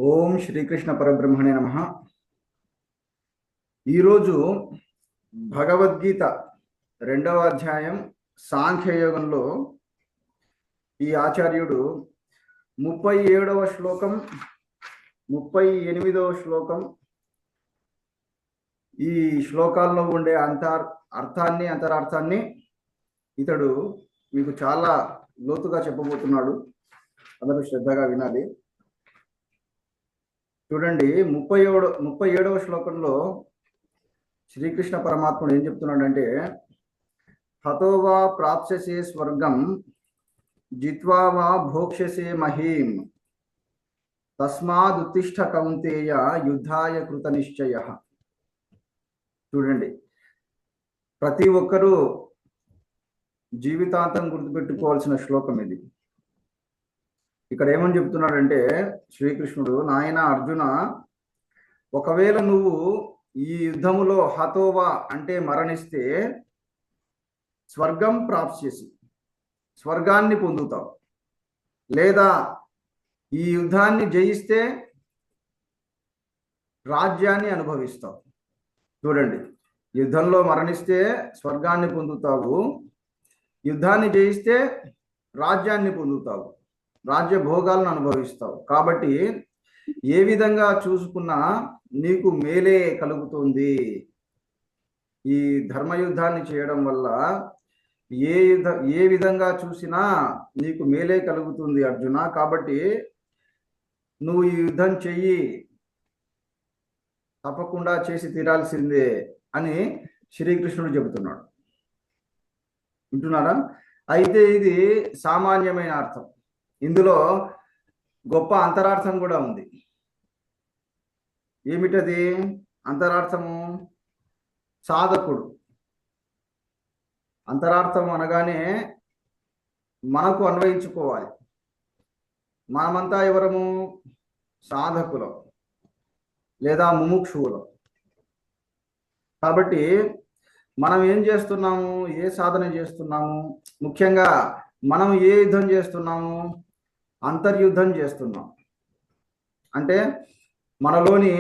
ఓం శ్రీకృష్ణ పరబ్రహ్మణే నమః. ఈరోజు భగవద్గీత 2వ అధ్యాయం సాంఖ్యయోగంలో ఈ ఆచార్యుడు 37వ శ్లోకం 38వ శ్లోకం ఈ శ్లోకాల్లో ఉండే అంతరార్థాన్ని ఇతడు మీకు చాలా లోతుగా చెప్పబోతున్నాడు. అందరూ శ్రద్ధగా వినాలి. చూడండి, 37వ శ్లోకంలో శ్రీకృష్ణ పరమాత్ముడు ఏం చెప్తున్నాడంటే, హతోవా ప్రాప్స్యసే స్వర్గం జిత్వా వా భోక్ష్యసే మహీం తస్మాదుత్తిష్ఠ కౌంతేయ యుద్ధాయ కృత నిశ్చయ. చూడండి, ప్రతి ఒక్కరూ జీవితాంతం గుర్తుపెట్టుకోవాల్సిన శ్లోకం ఇది. ఇక్కడ ఏమని చెప్తున్నాడంటే శ్రీకృష్ణుడు, నాయన అర్జున, ఒకవేళ నువ్వు ఈ యుద్ధములో హతోవా అంటే మరణిస్తే స్వర్గం ప్రాప్స్యసి, స్వర్గాన్ని పొందుతావు, లేదా ఈ యుద్ధాన్ని జయిస్తే రాజ్యాన్ని అనుభవిస్తావు. చూడండి, యుద్ధంలో మరణిస్తే స్వర్గాన్ని పొందుతావు, యుద్ధాన్ని జయిస్తే రాజ్యాన్ని పొందుతావు, రాజ్య భోగాలను అనుభవిస్తావు. కాబట్టి ఏ విధంగా చూసుకున్నా నీకు మేలే కలుగుతుంది. ఈ ధర్మయుద్ధాన్ని చేయడం వల్ల ఏ విధంగా చూసినా నీకు మేలే కలుగుతుంది అర్జున. కాబట్టి నువ్వు ఈ యుద్ధం చెయ్యి, తప్పకుండా చేసి తీరాల్సిందే అని శ్రీకృష్ణుడు చెబుతున్నాడు. వింటున్నారా? అయితే ఇది సామాన్యమైన అర్థం. ఇందులో గొప్ప అంతరార్థం కూడా ఉంది. ఏమిటది అంతరార్థము? సాధకుడు. అంతరార్థం అనగానే మనకు అన్వయించుకోవాలి. మనమంతా ఎవరము? సాధకులం లేదా ముముక్షువులం. కాబట్టి మనం ఏం చేస్తున్నాము? ఏ సాధన చేస్తున్నాము? ముఖ్యంగా మనం ఏ యుద్ధం చేస్తున్నాము? అంతర్యుద్ధం చేస్తున్నాం. అంటే మనలోని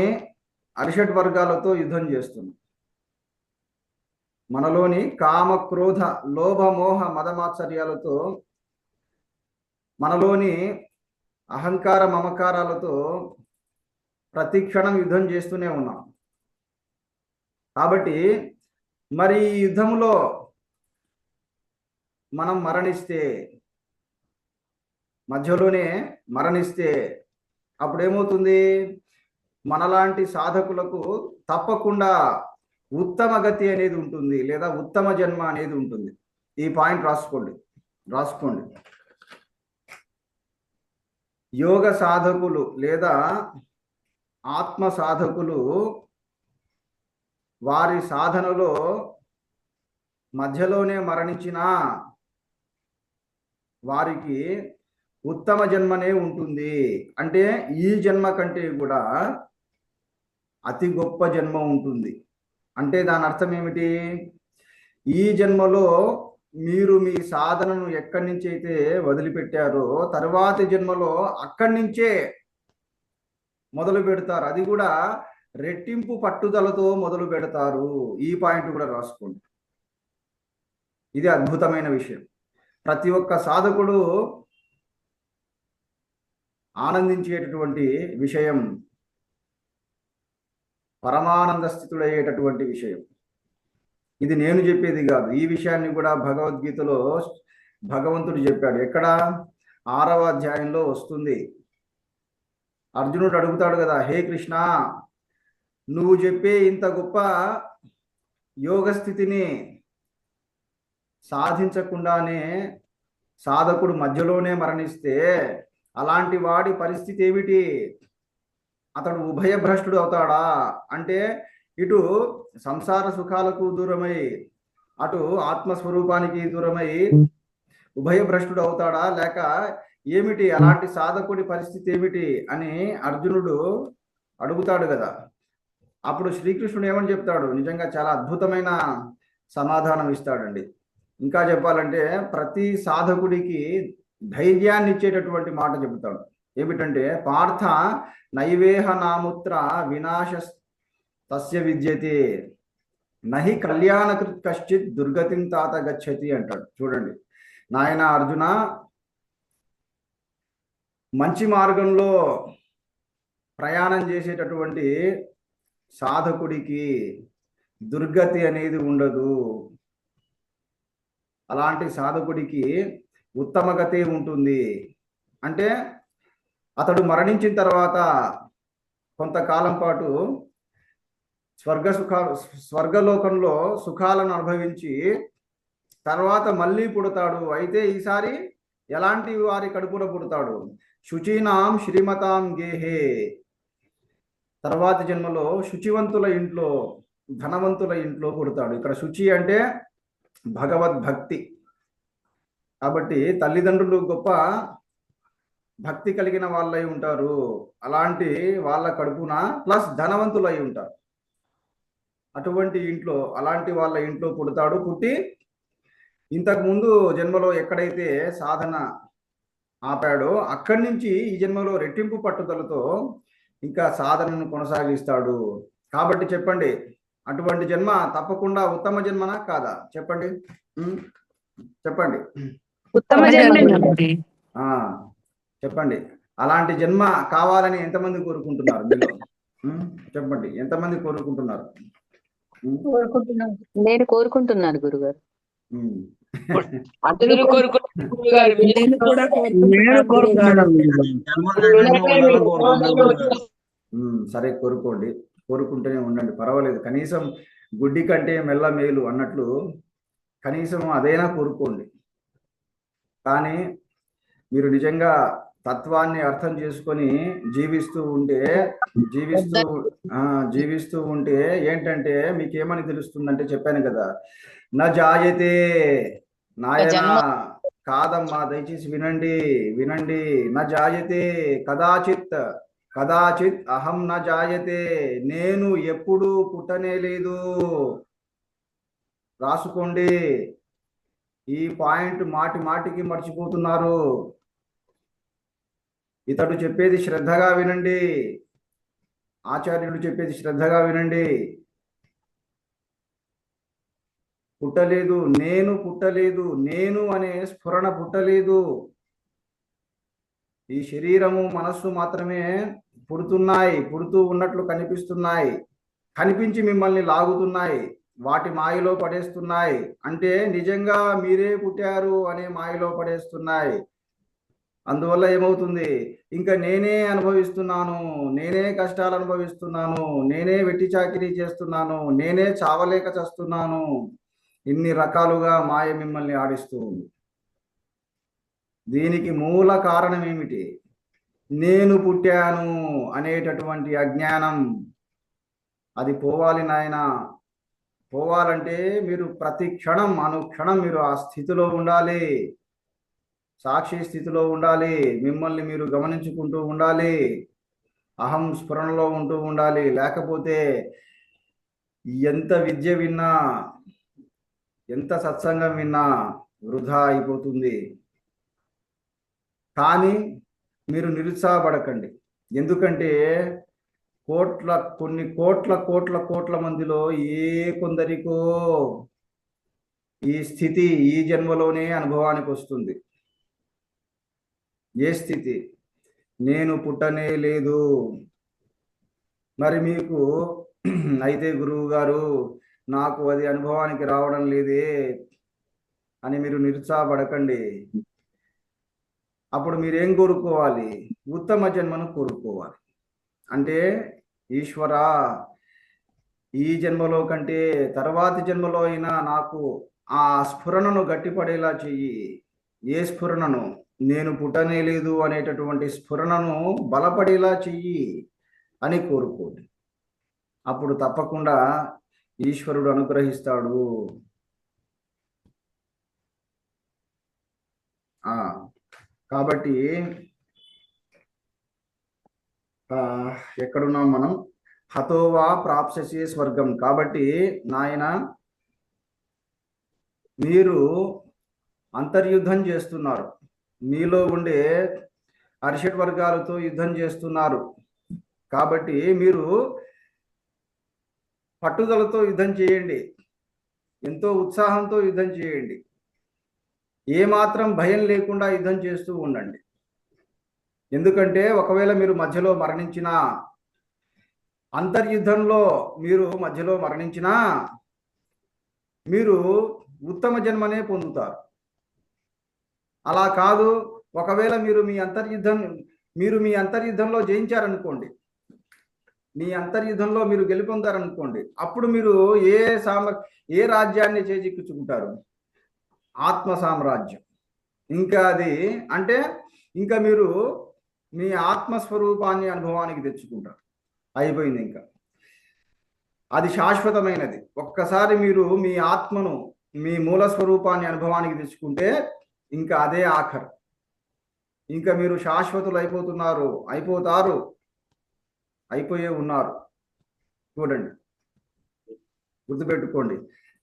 అరిషడ్ వర్గాలతో యుద్ధం చేస్తున్నాం. మనలోని కామ, క్రోధ, లోభ, మోహ, మదమాత్సర్యాలతో, మనలోని అహంకార, మమకారాలతో ప్రతి క్షణం యుద్ధం చేస్తూనే ఉన్నాం. కాబట్టి మరి ఈ యుద్ధంలో మనం మరణిస్తే, మధ్యలోనే మరణిస్తే అప్పుడేమవుతుంది? మనలాంటి సాధకులకు తప్పకుండా ఉత్తమ గతి అనేది ఉంటుంది, లేదా ఉత్తమ జన్మ అనేది ఉంటుంది. ఈ పాయింట్ రాసుకోండి. యోగ సాధకులు లేదా ఆత్మ సాధకులు వారి సాధనలో మధ్యలోనే మరణించినా వారికి ఉత్తమ జన్మనే ఉంటుంది. అంటే ఈ జన్మ కంటే కూడా అతి గొప్ప జన్మ ఉంటుంది. అంటే దాని అర్థం ఏమిటి? ఈ జన్మలో మీరు మీ సాధనను ఎక్కడి నుంచి అయితే వదిలిపెట్టారో తరువాతి జన్మలో అక్కడి నుంచే మొదలు పెడతారు. అది కూడా రెట్టింపు పట్టుదలతో మొదలు పెడతారు. ఈ పాయింట్ కూడా రాసుకోండి. ఇది అద్భుతమైన విషయం. ప్రతి ఒక్క సాధకుడు ఆనందించేటటువంటి విషయం, పరమానంద స్థితుడయ్యేటటువంటి విషయం. ఇది నేను చెప్పేది కాదు. ఈ విషయాన్ని కూడా భగవద్గీతలో భగవంతుడు చెప్పాడు. ఎక్కడ? 6వ అధ్యాయంలో వస్తుంది. అర్జునుడు అడుగుతాడు కదా, హే కృష్ణ, నువ్వు చెప్పే ఇంత గొప్ప యోగ స్థితిని సాధించకుండానే సాధకుడు మధ్యలోనే మరణిస్తే అలాంటి వాడి పరిస్థితి ఏమిటి? అతడు ఉభయభ్రష్టుడు అవుతాడా? అంటే ఇటు సంసార సుఖాలకు దూరమై అటు ఆత్మస్వరూపానికి దూరమై ఉభయభ్రష్టుడు అవుతాడా? లేక ఏమిటి? అలాంటి సాధకుడి పరిస్థితి ఏమిటి అని అర్జునుడు అడుగుతాడు కదా. అప్పుడు శ్రీకృష్ణుడు ఏమని చెప్తాడు? నిజంగా చాలా అద్భుతమైన సమాధానం ఇస్తాడండి. ఇంకా చెప్పాలంటే ప్రతి సాధకుడికి ధైర్యాన్ని ఇచ్చేటటువంటి మాట చెబుతాడు. ఏమిటంటే పార్థ నైవేహ నాముత్ర వినాశ తస్య విద్యతే నహి కళ్యాణకృత్ కశ్చిత్ దుర్గతిం తాత గచ్చతి అంటాడు. చూడండి నాయన అర్జున, మంచి మార్గంలో ప్రయాణం చేసేటటువంటి సాధకుడికి దుర్గతి అనేది ఉండదు. అలాంటి సాధకుడికి ఉత్తమ గతే ఉంటుంది. అంటే అతడు మరణించిన తర్వాత కొంతకాలం పాటు స్వర్గలోకంలో సుఖాలను అనుభవించి తర్వాత మళ్ళీ పుడతాడు. అయితే ఈసారి ఎలాంటి వారి కడుపులో పుడతాడు? శుచీనాం శ్రీమతాం గేహే. తర్వాతి జన్మలో శుచివంతుల ఇంట్లో, ధనవంతుల ఇంట్లో పుడతాడు. ఇక్కడ శుచి అంటే భగవద్భక్తి. కాబట్టి తల్లిదండ్రులు గొప్ప భక్తి కలిగిన వాళ్ళై ఉంటారు. అలాంటి వాళ్ళ కడుపున ప్లస్ ధనవంతులై ఉంటారు. అటువంటి ఇంట్లో, అలాంటి వాళ్ళ ఇంట్లో పుడతాడు. పుట్టి ఇంతకు ముందు జన్మలో ఎక్కడైతే సాధన ఆపాడో అక్కడి నుంచి ఈ జన్మలో రెట్టింపు పట్టుదలతో ఇంకా సాధనను కొనసాగిస్తాడు. కాబట్టి చెప్పండి, అటువంటి జన్మ తప్పకుండా ఉత్తమ జన్మనా కాదా? చెప్పండి, చెప్పండి. ఉత్తమ జన్మ. చెప్పండి, అలాంటి జన్మ కావాలని ఎంతమంది కోరుకుంటున్నారు మీలో? చెప్పండి, ఎంతమంది కోరుకుంటున్నారు? నేను కోరుకుంటున్నాను గురుగారు. అందరూ కోరుకుంటున్నారు. సరే, కోరుకోండి, కోరుకుంటూనే ఉండండి, పర్వాలేదు. కనీసం గుడ్డి కంటే మెల్ల మేలు అన్నట్లు కనీసం అదైనా కోరుకోండి. కానీ మీరు నిజంగా తత్వాన్ని అర్థం చేసుకొని జీవిస్తూ ఉంటే ఏంటంటే మీకేమని తెలుస్తుందంటే, చెప్పాను కదా, నా జాయతే. నాయన కాదమ్మా, దయచేసి వినండి. నా జాయతే కదాచిత్ అహం నా జాయతే. నేను ఎప్పుడు పుట్టనే లేదు. రాసుకోండి, ఈ పాయింట్ మాటికి మర్చిపోతున్నారు. ఇతడు చెప్పేది శ్రద్ధగా వినండి, ఆచార్యుడు చెప్పేది శ్రద్ధగా వినండి. పుట్టలేదు, నేను అనే స్ఫురణ పుట్టలేదు. ఈ శరీరము మనస్సు మాత్రమే పుడుతూ ఉన్నట్లు కనిపిస్తున్నాయి. కనిపించి మిమ్మల్ని లాగుతున్నాయి, వాటి మాయలో పడేస్తున్నాయి. అంటే నిజంగా మీరే పుట్టారు అనే మాయలో పడేస్తున్నాయి. అందువల్ల ఏమవుతుంది? ఇంకా నేనే అనుభవిస్తున్నాను, నేనే కష్టాలు అనుభవిస్తున్నాను, నేనే వెట్టి చాకిరీ చేస్తున్నాను, నేనే చావలేక చస్తున్నాను. ఇన్ని రకాలుగా మాయ మిమ్మల్ని ఆడిస్తూ ఉంది. దీనికి మూల కారణం ఏమిటి? నేను పుట్టాను అనేటటువంటి అజ్ఞానం. అది పోవాలి నాయన. పోవాలంటే మీరు ప్రతి క్షణం, అనుక్షణం మీరు ఆ స్థితిలో ఉండాలి, సాక్షి స్థితిలో ఉండాలి. మిమ్మల్ని మీరు గమనించుకుంటూ ఉండాలి, అహం స్ఫురణలో ఉంటూ ఉండాలి. లేకపోతే ఎంత విద్య విన్నా, ఎంత సత్సంగం విన్నా వృధా అయిపోతుంది. కానీ మీరు నిరుత్సాహపడకండి. ఎందుకంటే కొన్ని కోట్ల మందిలో ఏ కొందరికో ఈ స్థితి ఈ జన్మలోనే అనుభవానికి వస్తుంది. ఏ స్థితి? నేను పుట్టనే లేదు. మరి మీకు అయితే గురువు గారు నాకు అది అనుభవానికి రావడం లేదే అని మీరు నిరుత్సాహపడకండి. అప్పుడు మీరేం కోరుకోవాలి? ఉత్తమ జన్మను కోరుకోవాలి. అంటే ఈశ్వరా, ఈ జన్మలో కంటే తర్వాతి జన్మలో అయినా నాకు ఆ స్ఫురణను గట్టిపడేలా చెయ్యి. ఏ స్ఫురణను? నేను పుట్టనే లేదు అనేటటువంటి స్ఫురణను బలపడేలా చెయ్యి అని కోరుకోండి. అప్పుడు తప్పకుండా ఈశ్వరుడు అనుగ్రహిస్తాడు. కాబట్టి ఎక్కడున్నాం మనం? హతోవా ప్రాప్స్యసి స్వర్గం. కాబట్టి నాయన, మీరు అంతర్యుద్ధం చేస్తున్నారు. మీలో ఉండే అరిషడ్ వర్గాలతో యుద్ధం చేస్తున్నారు. కాబట్టి మీరు పట్టుదలతో యుద్ధం చేయండి, ఎంతో ఉత్సాహంతో యుద్ధం చేయండి, ఏమాత్రం భయం లేకుండా యుద్ధం చేస్తూ ఉండండి. ఎందుకంటే ఒకవేళ మీరు మధ్యలో మరణించినా, అంతర్యుద్ధంలో మీరు మధ్యలో మరణించినా మీరు ఉత్తమ జన్మనే పొందుతారు. అలా కాదు, ఒకవేళ మీరు మీ అంతర్యుద్ధంలో జయించారనుకోండి, మీ అంతర్యుద్ధంలో మీరు గెలుపొందారనుకోండి, అప్పుడు మీరు ఏ రాజ్యాన్ని చేజిక్కించుకుంటారు? ఆత్మ సామ్రాజ్యం. ఇంకా అది అంటే ఇంకా మీరు మీ ఆత్మస్వరూపాన్ని అనుభవానికి తెచ్చుకుంటారు. అయిపోయింది. ఇంకా అది శాశ్వతమైనది. ఒక్కసారి మీరు మీ ఆత్మను, మీ మూల స్వరూపాన్ని అనుభవానికి తెచ్చుకుంటే ఇంకా అదే ఆఖరు. ఇంకా మీరు శాశ్వతులు అయిపోతారు, అయిపోయే ఉన్నారు. చూడండి, గుర్తుపెట్టుకోండి.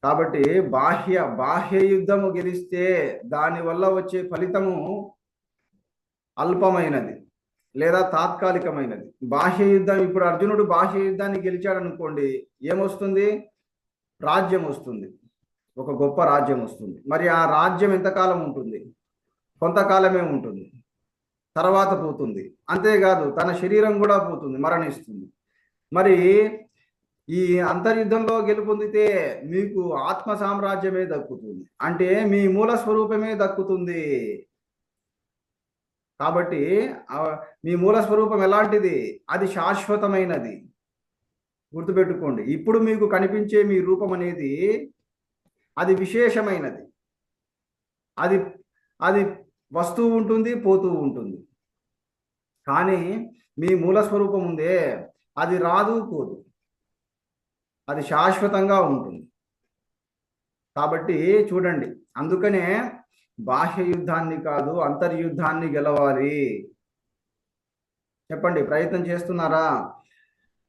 కాబట్టి బాహ్య యుద్ధము గెలిస్తే దానివల్ల వచ్చే ఫలితము అల్పమైనది లేదా తాత్కాలికమైనది. బాహ్య యుద్ధం, ఇప్పుడు అర్జునుడు బాహ్య యుద్ధాన్ని గెలిచాడు అనుకోండి, ఏమొస్తుంది? రాజ్యం వస్తుంది, ఒక గొప్ప రాజ్యం వస్తుంది. మరి ఆ రాజ్యం ఎంతకాలం ఉంటుంది? కొంతకాలమే ఉంటుంది, తర్వాత పోతుంది. అంతేకాదు తన శరీరం కూడా పోతుంది, మరణిస్తుంది. మరి ఈ అంతర్యుద్ధంలో గెలుపొందితే మీకు ఆత్మ సామ్రాజ్యమే దక్కుతుంది, అంటే మీ మూల స్వరూపమే దక్కుతుంది. కాబట్టి మీ మూల స్వరూపం ఎలాంటిది? అది శాశ్వతమైనది. గుర్తుపెట్టుకోండి. ఇప్పుడు మీకు కనిపించే మీ రూపం అనేది అది విశేషమైనది. అది అది వస్తూ ఉంటుంది, పోతూ ఉంటుంది. కానీ మీ మూల స్వరూపం ఉందే, అది రాదు, పోదు, అది శాశ్వతంగా ఉంటుంది. కాబట్టి చూడండి, అందుకనే బాహ్య యుద్ధాన్ని కాదు, అంతర్యుద్ధాన్ని గెలవాలి. చెప్పండి, ప్రయత్నం చేస్తున్నారా?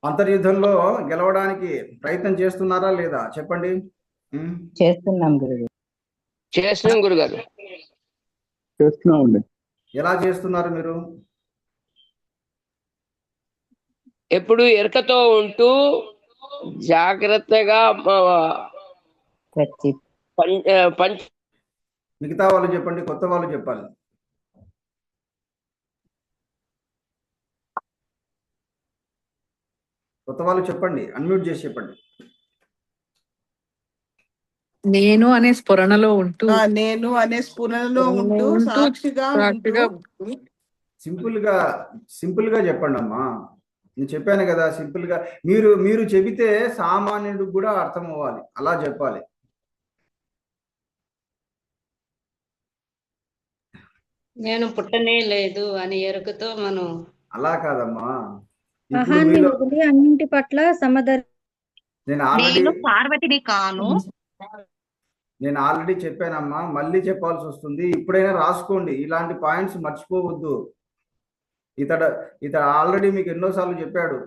అంతర్యుద్ధంలో గెలవడానికి ప్రయత్నం చేస్తున్నారా లేదా? చెప్పండి. చేస్తున్నాం గురుగారు. చేస్తున్నాం గురుగారు. చేస్తున్నామండి. ఎలా చేస్తున్నారు మీరు? ఎప్పుడు ఎరకతో ఉంటూ జాగ్రత్తగా పంచ మిగతా వాళ్ళు చెప్పండి, కొత్త వాళ్ళు చెప్పాలి. కొత్త వాళ్ళు చెప్పండి, అన్మ్యూట్ చేసి చెప్పండి. నేను అనే స్ఫురణలో ఉంటూ సాక్షిగా సింపుల్ గా చెప్పండి అమ్మా. నేను చెప్పాను కదా, సింపుల్ గా మీరు చెబితే సామాన్యుడికి కూడా అర్థం అవ్వాలి, అలా చెప్పాలి. నేను పుట్టనే లేదు అని ఎరుకతో మనం అలా కాదమ్మా. ఇప్పుడు అహాన్ని మీలో వదిలి అన్నింటి పట్ల నేను పార్వతిని కాను. నేను ఆల్రెడీ చెప్పానమ్మా, మళ్ళీ చెప్పాల్సి వస్తుంది. ఇప్పుడైనా రాసుకోండి, ఇలాంటి పాయింట్స్ మర్చిపోవద్దు. ఇతడు ఆల్రెడీ మీకు ఎన్నోసార్లు చెప్పాడు.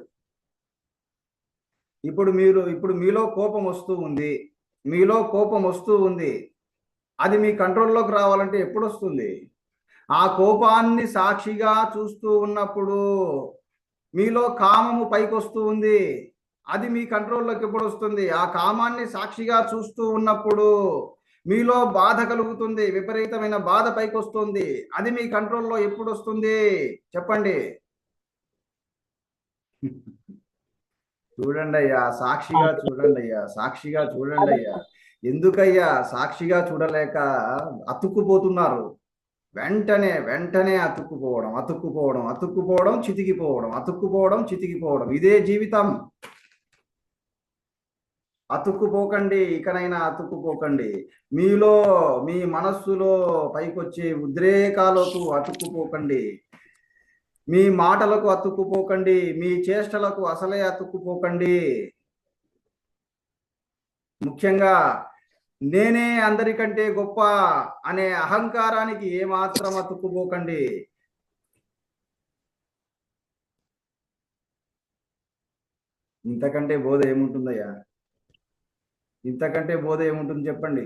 ఇప్పుడు మీలో కోపం వస్తూ ఉంది. అది మీ కంట్రోల్లోకి రావాలంటే ఎప్పుడు వస్తుంది? ఆ కోపాన్ని సాక్షిగా చూస్తూ ఉన్నప్పుడు. మీలో కామము పైకి వస్తూ ఉంది, అది మీ కంట్రోల్లోకి ఎప్పుడు వస్తుంది? ఆ కామాన్ని సాక్షిగా చూస్తూ ఉన్నప్పుడు. మీలో బాధ కలుగుతుంది, విపరీతమైన బాధ పైకి వస్తుంది, అది మీ కంట్రోల్లో ఎప్పుడు వస్తుంది? చెప్పండి. చూడండి అయ్యా, సాక్షిగా చూడండి అయ్యా. ఎందుకయ్యా సాక్షిగా చూడలేక అతుక్కుపోతున్నారు? వెంటనే అతుక్కుపోవడం, చితికిపోవడం, ఇదే జీవితం. అతుక్కుపోకండి, ఇకనైనా అతుక్కుపోకండి. మీ మనస్సులో పైకొచ్చే ఉద్రేకాలకు అతుక్కుపోకండి, మీ మాటలకు అతుక్కుపోకండి, మీ చేష్టలకు అసలే అతుక్కుపోకండి. ముఖ్యంగా నేనే అందరికంటే గొప్ప అనే అహంకారానికి ఏమాత్రం అతుక్కుపోకండి. ఇంతకంటే బోధ ఏముంటుందయ్యా? ఇంతకంటే బోధ ఏముంటుంది చెప్పండి.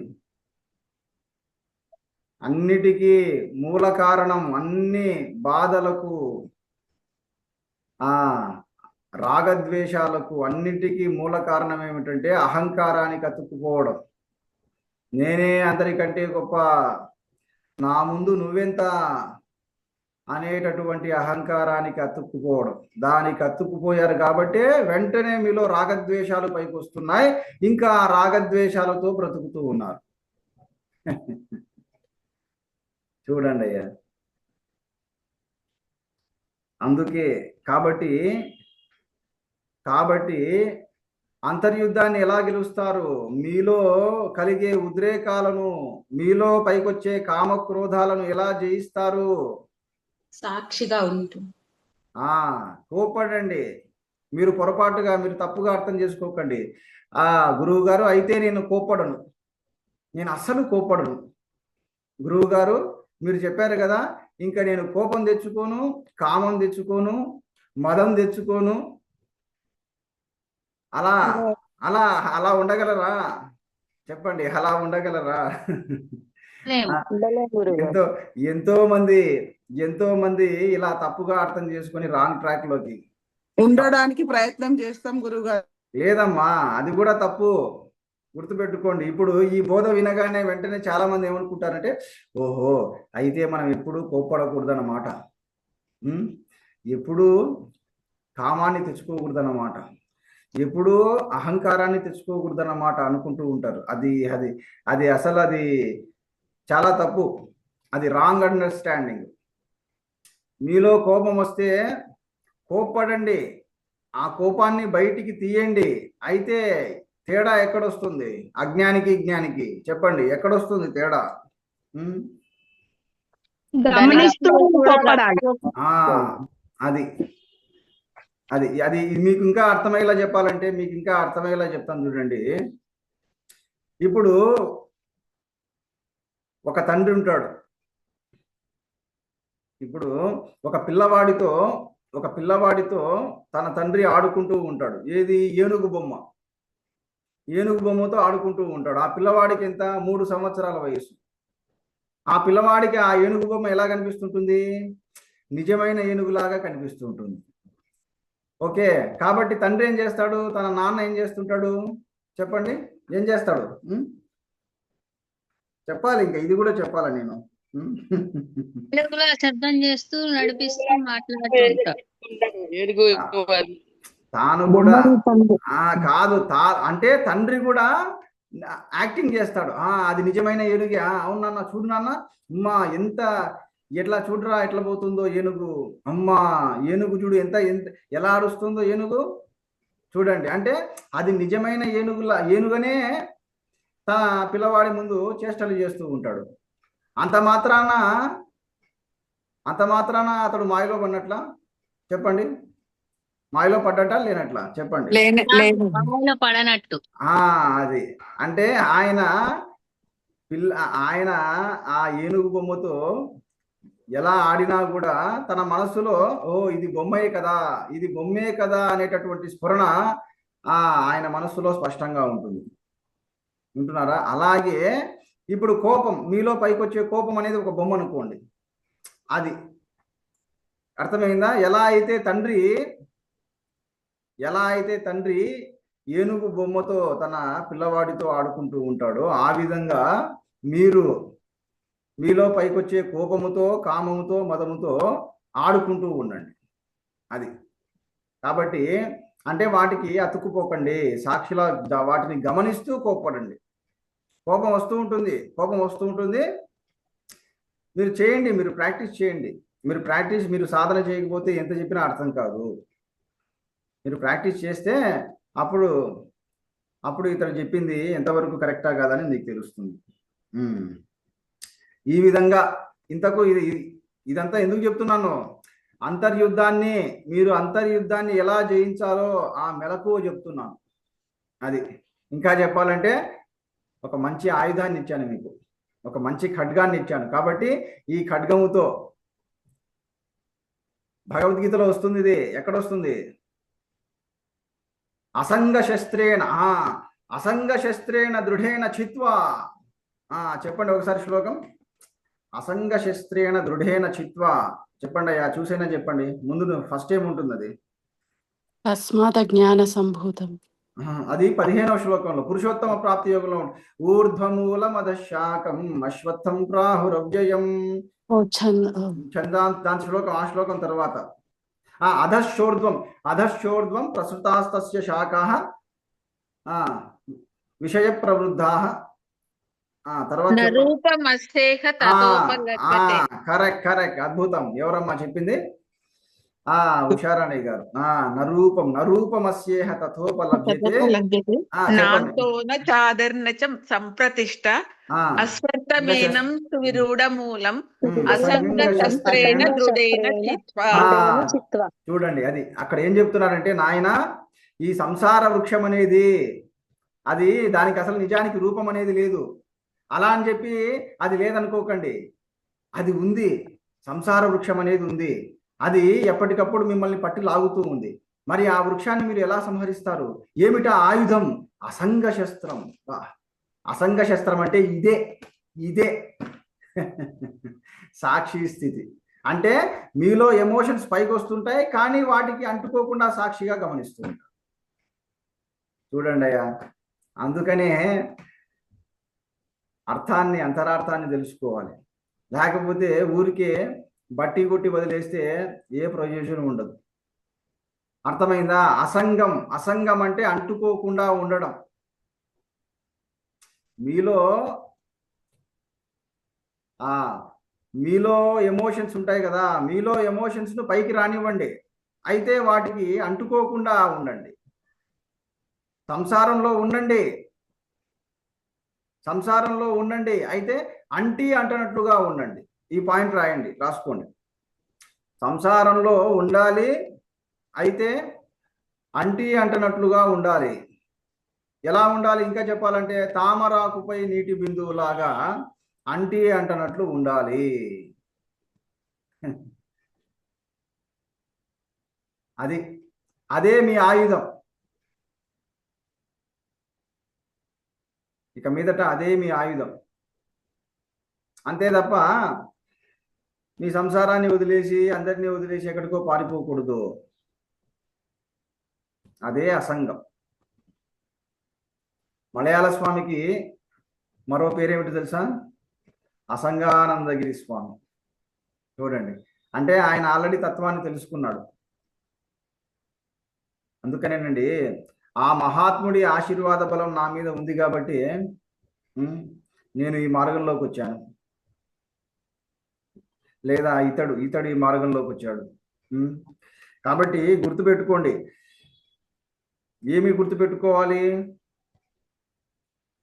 అన్నిటికీ మూల కారణం, అన్ని బాధలకు, ఆ రాగద్వేషాలకు అన్నిటికీ మూల కారణం ఏమిటంటే అహంకారానికి అతుక్కుపోవడం. నేనే అందరికంటే గొప్ప, నా ముందు నువ్వెంత అనేటటువంటి అహంకారానికి అతుక్కుపోవడం. దానికి అతుక్కుపోయారు కాబట్టి వెంటనే మీలో రాగద్వేషాలు పైకి వస్తున్నాయి. ఇంకా ఆ రాగద్వేషాలతో బ్రతుకుతూ ఉన్నారు. చూడండి అయ్యా. అందుకే కాబట్టి అంతర్యుద్ధాన్ని ఎలా గెలుస్తారు? మీలో కలిగే ఉద్రేకాలను, మీలో పైకొచ్చే కామక్రోధాలను ఎలా జయిస్తారు? సాక్షిగా ఉంటుంది. కోపడండి. మీరు పొరపాటుగా, మీరు తప్పుగా అర్థం చేసుకోకండి. గురువు గారు అయితే నేను కోపడను, నేను అస్సలు కోపడను. గురువు గారు మీరు చెప్పారు కదా, ఇంకా నేను కోపం తెచ్చుకోను, కామం తెచ్చుకోను, మదం తెచ్చుకోను. అలా అలా అలా ఉండగలరా? చెప్పండి, అలా ఉండగలరా? ఎంతో మంది ఇలా తప్పుగా అర్థం చేసుకొని రాంగ్ ట్రాక్ లోకి ఉండడానికి ప్రయత్నం చేస్తాం గురుగారు. లేదమ్మా, అది కూడా తప్పు. గుర్తుపెట్టుకోండి. ఇప్పుడు ఈ బోధ వినగానే వెంటనే చాలా మంది ఏమనుకుంటారంటే, ఓహో అయితే మనం ఎప్పుడు కోప్పడకూడదన్నమాట, ఎప్పుడు కామాన్ని తెచ్చుకోకూడదన్నమాట, ఎప్పుడు అహంకారాన్ని తెచ్చుకోకూడదన్నమాట అనుకుంటూ ఉంటారు. అది అది అది అసలు అది చాలా తప్పు. అది రాంగ్ అండర్స్టాండింగ్. మీలో కోపం వస్తే కోప్పడండి, ఆ కోపాన్ని బయటికి తీయండి. అయితే తేడా ఎక్కడొస్తుంది? అజ్ఞానికి జ్ఞానికి చెప్పండి, ఎక్కడొస్తుంది తేడా? అది అది అది మీకు ఇంకా అర్థమయ్యేలా చెప్పాలంటే, మీకు ఇంకా అర్థమయ్యేలా చెప్తాను చూడండి. ఇప్పుడు ఒక తండ్రి ఉంటాడు. ఇప్పుడు ఒక పిల్లవాడితో తన తండ్రి ఆడుకుంటూ ఉంటాడు. ఏది? ఏనుగు బొమ్మతో ఆడుకుంటూ ఉంటాడు. ఆ పిల్లవాడికి ఎంత? 3 సంవత్సరాల వయసు. ఆ పిల్లవాడికి ఆ ఏనుగు బొమ్మ ఎలా కనిపిస్తుంటుంది? నిజమైన ఏనుగులాగా కనిపిస్తూ ఉంటుంది. ఓకే, కాబట్టి తండ్రి ఏం చేస్తాడు? తన నాన్న ఏం చేస్తుంటాడు? చెప్పండి, ఏం చేస్తాడు? చెప్పాలి, ఇంకా ఇది కూడా చెప్పాలా నేను? శబ్దం చేస్తూ నడిపిస్తూ మాట్లాడుతుంటాడు. తాను కూడా కాదు, అంటే తండ్రి కూడా యాక్టింగ్ చేస్తాడు. అది నిజమైన ఏనుగే. అవును నాన్న, చూడు నాన్న, అమ్మా ఎంత, ఎట్లా చూడరా ఎట్లా పోతుందో ఏనుగు, అమ్మా ఏనుగు చూడు ఎంత ఎలా అరుస్తుందో ఏనుగు చూడండి. అంటే అది నిజమైన ఏనుగనే తన పిల్లవాడి ముందు చేష్టలు చేస్తూ ఉంటాడు. అంత మాత్రాన అతడు మాయలో పడినట్లా? చెప్పండి, మాయలో పడ్డట లేనట్లా? చెప్పండి. పడనట్టు. అది అంటే ఆయన ఆ ఏనుగు బొమ్మతో ఎలా ఆడినా కూడా తన మనస్సులో ఇది బొమ్మే కదా అనేటటువంటి స్ఫురణ ఆయన మనస్సులో స్పష్టంగా ఉంటుంది. వింటున్నారా? అలాగే ఇప్పుడు కోపం, మీలో పైకొచ్చే కోపం అనేది ఒక బొమ్మ అనుకోండి. అది అర్థమైందా? ఎలా అయితే తండ్రి ఏనుగు బొమ్మతో తన పిల్లవాడితో ఆడుకుంటూ ఉంటాడో, ఆ విధంగా మీలో పైకొచ్చే కోపముతో, కామముతో, మదముతో ఆడుకుంటూ ఉండండి. అది కాబట్టి అంటే వాటికి అతుక్కుపోకండి, సాక్షిలా వాటిని గమనిస్తూ కోప్పడండి. కోపం వస్తూ ఉంటుంది. మీరు చేయండి, మీరు ప్రాక్టీస్ చేయండి. మీరు సాధన చేయకపోతే ఎంత చెప్పినా అర్థం కాదు. మీరు ప్రాక్టీస్ చేస్తే అప్పుడు ఇతడు చెప్పింది ఎంతవరకు కరెక్టా కాదని మీకు తెలుస్తుంది. ఈ విధంగా ఇంతకు ఇదంతా ఎందుకు చెప్తున్నాను? అంతర్యుద్ధాన్ని ఎలా జయించాలో ఆ మెలకువ చెప్తున్నాను. అది ఇంకా చెప్పాలంటే ఒక మంచి ఆయుధాన్ని ఇచ్చాను మీకు, ఒక మంచి ఖడ్గాన్ని ఇచ్చాను. కాబట్టి ఈ ఖడ్గముతో భగవద్గీతలో వస్తుంది. ఇది ఎక్కడొస్తుంది? అసంగ శస్త్రేణ దృఢేన చిత్వా. చెప్పండి ఒకసారి శ్లోకం. అసంగ శస్త్రేణ దృఢేన చిత్వా. చెప్పండి అయ్యా, చూసేనా చెప్పండి. ముందు ఫస్ట్ ఏముంటుంది అది? తస్మాత్ జ్ఞాన సంభూతం. అది 15వ శ్లోకంలో పురుషోత్తమ ప్రాప్తి యోగంలో ఊర్ధ్వమూలం అధశాకం అశ్వత్థం ప్రాహురవ్యయం. దాని శ్లోకం, ఆ శ్లోకం తర్వాత అధశోర్ధ్వం ప్రసృతాస్తస్య శాఖాః విషయ ప్రవృద్ధాః. తర్వాత కరెక్ట్, అద్భుతం. ఎవరమ్మా చెప్పింది? ఉషారాణి గారు. నరూపమస్యేహ తథోపలభ్యతే. సంప్రతిష్ట అశ్వత్థమేనం సువిరూఢమూలం అసంగ శస్త్రేణ దృఢేన చిత్వా. చూడండి, అది అక్కడ ఏం చెప్తున్నారంటే, నాయన ఈ సంసార వృక్షం అనేది అది దానికి అసలు నిజానికి రూపం అనేది లేదు. అలా అని చెప్పి అది లేదనుకోకండి, అది ఉంది. సంసార వృక్షం అనేది ఉంది. అది ఎప్పటికప్పుడు మిమ్మల్ని పట్టి లాగుతూ ఉంది. మరి ఆ వృక్షాన్ని మీరు ఎలా సంహరిస్తారు? ఏమిటా ఆయుధం? అసంగ శస్త్రం. అసంగ శస్త్రం అంటే ఇదే సాక్షి స్థితి. అంటే మీలో ఎమోషన్స్ పైకి వస్తుంటాయి, కానీ వాటికి అంటుకోకుండా సాక్షిగా గమనిస్తూ ఉంటారు. చూడండి అయ్యా, అందుకనే అంతరార్థాన్ని తెలుసుకోవాలి. లేకపోతే ఊరికే బట్టి కొట్టి వదిలేస్తే ఏ ప్రయోజనం ఉండదు. అర్థమైందా? అసంగం అంటే అంటుకోకుండా ఉండడం. మీలో ఎమోషన్స్ ఉంటాయి కదా, మీలో ఎమోషన్స్ ను పైకి రానివ్వండి, అయితే వాటికి అంటుకోకుండా ఉండండి. సంసారంలో ఉండండి, అయితే అంటనట్లుగా ఉండండి. ఈ పాయింట్ రాసుకోండి. సంసారంలో ఉండాలి, అయితే అంటనట్లుగా ఉండాలి. ఎలా ఉండాలి? ఇంకా చెప్పాలంటే తామరాకుపై నీటి బిందువులాగా అంటనట్లు ఉండాలి. అదే మీ ఆయుధం. ఇక మీదట అదే మీ ఆయుధం. అంతే తప్ప మీ సంసారాన్ని వదిలేసి, అందరినీ వదిలేసి ఎక్కడికో పారిపోకూడదు. అదే అసంగం. మలయాళ స్వామికి మరో పేరేమిటి తెలుసా? అసంగానందగిరి స్వామి. చూడండి, అంటే ఆయన ఆల్రెడీ తత్వాన్ని తెలుసుకున్నాడు. అందుకనేనండి, ఆ మహాత్ముడి ఆశీర్వాద బలం నా మీద ఉంది కాబట్టి నేను ఈ మార్గంలోకి వచ్చాను, లేదా ఇతడు ఈ మార్గంలోకి వచ్చాడు. కాబట్టి గుర్తుపెట్టుకోండి. ఏమి గుర్తుపెట్టుకోవాలి?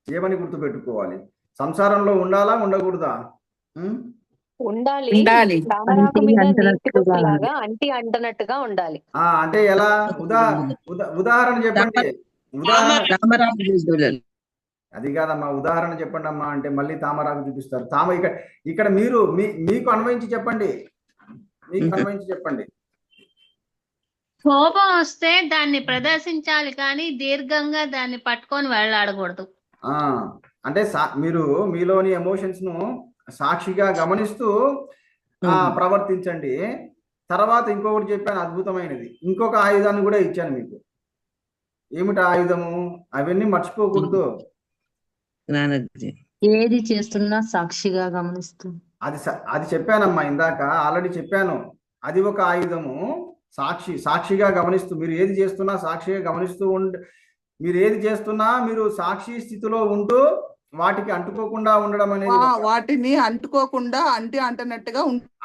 ఏమని గుర్తుపెట్టుకోవాలి? సంసారంలో ఉండాలా, ఉండకూడదా? ఉండాలి. ఉండాలి. తామరాకు మీద నీటి బొట్టులాగా అంటనట్టుగా ఉండాలి. అంటే ఎలా? ఉదాహరణ చెప్పండి. అది కాదమ్మా, ఉదాహరణ చెప్పండి అమ్మా అంటే మళ్ళీ తామరాకు చూపిస్తారు. ఇక్కడ మీరు మీకు అన్వయించి చెప్పండి. కోపం వస్తే దాన్ని ప్రదర్శించాలి, కానీ దీర్ఘంగా దాన్ని పట్టుకొని వెళ్ళాడకూడదు. అంటే మీరు మీలోని ఎమోషన్స్ ను సాక్షిగా గమనిస్తూ ప్రవర్తించండి. తర్వాత ఇంకొకటి చెప్పాను, అద్భుతమైనది. ఇంకొక ఆయుధాన్ని కూడా ఇచ్చాను మీకు. ఏమిటి ఆయుధము? అవన్నీ మర్చిపోకూడదు. ఏది చేస్తున్నా సాక్షిగా గమనిస్తూ, అది చెప్పానమ్మా ఇందాక, ఆల్రెడీ చెప్పాను. అది ఒక ఆయుధము. సాక్షిగా గమనిస్తూ, మీరు ఏది చేస్తున్నా సాక్షిగా గమనిస్తూ మీరు ఏది చేస్తున్నా మీరు సాక్షి స్థితిలో ఉంటూ వాటికి అంటుకోకుండా ఉండడం అనేది, వాటిని అంటుకోకుండా అంటనట్టుగా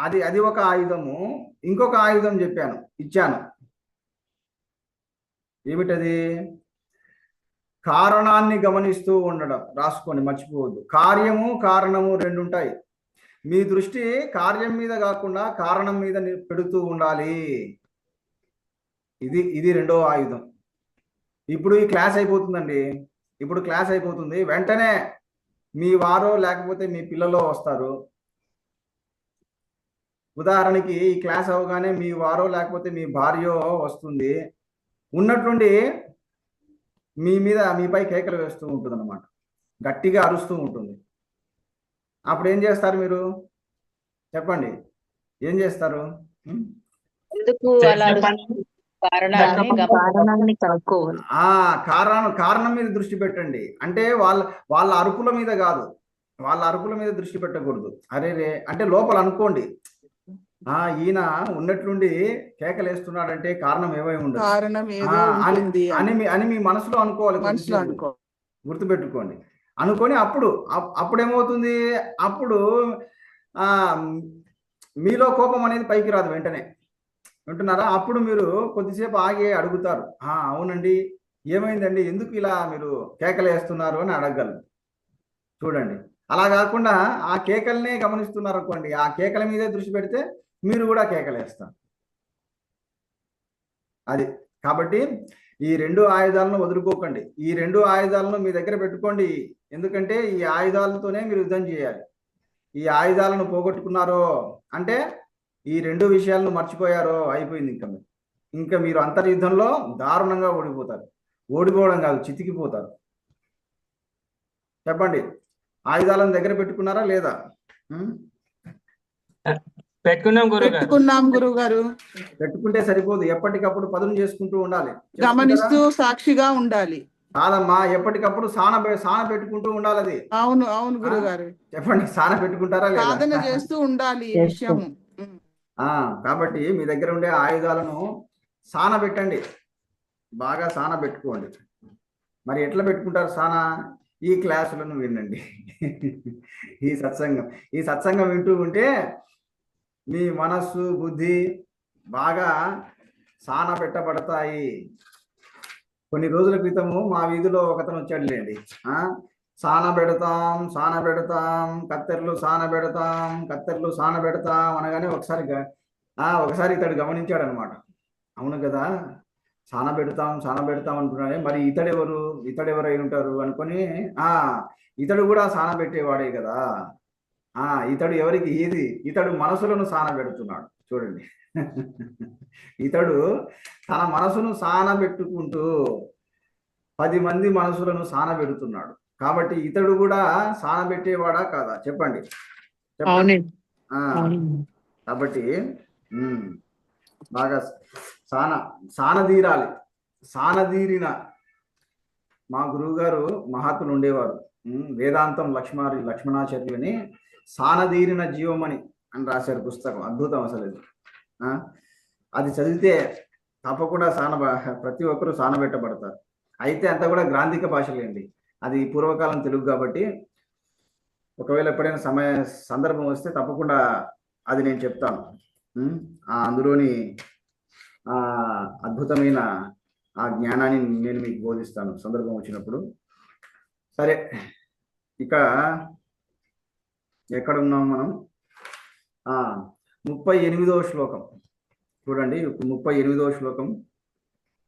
అది ఒక ఆయుధము. ఇంకొక ఆయుధం ఇచ్చాను. ఏమిటది? కారణాన్ని గమనిస్తూ ఉండడం. రాసుకోండి, మర్చిపోవద్దు. కార్యము కారణము రెండు ఉంటాయి. మీ దృష్టి కార్యం మీద కాకుండా కారణం మీద పెడుతూ ఉండాలి. ఇది రెండో ఆయుధం. ఇప్పుడు ఈ క్లాస్ అయిపోతుందండి. వెంటనే మీ వారో లేకపోతే మీ పిల్లలో వస్తారు. ఉదాహరణకి ఈ క్లాస్ అవగానే మీ వారో లేకపోతే మీ భార్యో వస్తుంది. ఉన్నట్టుండి మీపై కేకలు వేస్తూ ఉంటుంది అన్నమాట, గట్టిగా అరుస్తూ ఉంటుంది. అప్పుడు ఏం చేస్తారు? మీరు చెప్పండి, ఏం చేస్తారు? ఎందుకు అలా అడుగుతున్నారు? కారణాన్ని కారణాన్ని కనుక్కోవాలి. కారణం మీద దృష్టి పెట్టండి. అంటే వాళ్ళ అరుపుల మీద కాదు, వాళ్ళ అరుపుల మీద దృష్టి పెట్టకూడదు. అరే రే అంటే లోపల అనుకోండి, ఈయన ఉన్నట్లుండి కేకలేస్తున్నాడంటే కారణం ఏమై ఉండదు, కారణం ఏదో ఉంటుంది అని మీ మనసులో అనుకోవాలి. మనసులో అనుకో, గుర్తుపెట్టుకోండి. అనుకొని అప్పుడేమవుతుంది, అప్పుడు మీలో కోపం అనేది పైకి రాదు వెంటనే, వింటున్నారా? అప్పుడు మీరు కొద్దిసేపు ఆగి అడుగుతారు, అవునండి ఏమైందండి, ఎందుకు ఇలా మీరు కేకలేస్తున్నారు అని అడగగలరు. చూడండి, అలా కాకుండా ఆ కేకలనే గమనిస్తున్నారు అనుకోండి, ఆ కేకల మీదే దృష్టి పెడితే మీరు కూడా కేకలేస్తారు. అది కాబట్టి ఈ 2 ఆయుధాలను వదులుకోకండి. ఈ 2 ఆయుధాలను మీ దగ్గర పెట్టుకోండి. ఎందుకంటే ఈ ఆయుధాలతోనే మీరు యుద్ధం చేయాలి. ఈ ఆయుధాలను పోగొట్టుకున్నారో అంటే ఈ 2 విషయాలను మర్చిపోయారో అయిపోయింది. ఇంకా మీరు అంతర్యుద్ధంలో దారుణంగా ఓడిపోతారు. ఓడిపోవడం కాదు, చితికిపోతారు. చెప్పండి, ఆయుధాలను దగ్గర పెట్టుకున్నారా లేదా? పెట్టుకున్నాం గురుగారు. పెట్టుకుంటే సరిపోదు, ఎప్పటికప్పుడు పదును చేసుకుంటూ ఉండాలి, గమనిస్తూ సాక్షిగా ఉండాలి. కాదమ్మా, ఎప్పటికప్పుడు సాన పెట్టుకుంటూ ఉండాలి. అది అవును అవును గురుగారు. చెప్పండి, సాన పెట్టుకుంటారా లేదా? సాధన చేస్తూ ఉండాలి ఈ విషయము. కాబట్టి మీ దగ్గర ఉండే ఆయుధాలను సాన పెట్టండి, బాగా సాన పెట్టుకోండి. మరి ఎట్లా పెట్టుకుంటారు సాన? ఈ క్లాసులను వినండి, ఈ సత్సంగం వింటూ ఉంటే మీ మనస్సు బుద్ధి బాగా సాన పెట్టబడతాయి. కొన్ని రోజుల క్రితము మా వీధిలో ఒకతను వచ్చాడులేండి, సాన పెడతాం కత్తెర్లు సాన పెడతాం అనగానే ఒకసారి ఇతడు గమనించాడు అనమాట. అవును కదా, సాన పెడతాం అంటున్నాడే, మరి ఇతడెవరు అయి ఉంటారు అనుకొని, ఇతడు కూడా సాన పెట్టేవాడే కదా. ఇతడు ఎవరికి ఇతడు మనసులను సాన పెడుతున్నాడు. చూడండి, ఇతడు తన మనసును సాన పెట్టుకుంటూ 10 మంది మనసులను సాన పెడుతున్నాడు. కాబట్టి ఇతడు కూడా సాన పెట్టేవాడా కాదా? చెప్పండి. కాబట్టి బాగా సానదీరాలి. సానదీరిన మా గురువు గారు మహాత్ములు ఉండేవారు, వేదాంతం లక్ష్మణాచార్యులని సానదీరిన జీవమణి అని రాశారు పుస్తకం. అద్భుతం అసలు ఇది. అది చదివితే తప్పకుండా ప్రతి ఒక్కరూ సానబెట్టబడతారు. అయితే అంతా కూడా గ్రాంధిక భాషలేండి, అది పూర్వకాలం తెలుగు కాబట్టి ఒకవేళ ఎప్పుడైనా సందర్భం వస్తే తప్పకుండా అది నేను చెప్తాను. అందులోని అద్భుతమైన ఆ జ్ఞానాన్ని నేను మీకు బోధిస్తాను సందర్భం వచ్చినప్పుడు. సరే, ఇక ఎక్కడున్నాం మనం? 38వ శ్లోకం చూడండి. 38వ శ్లోకం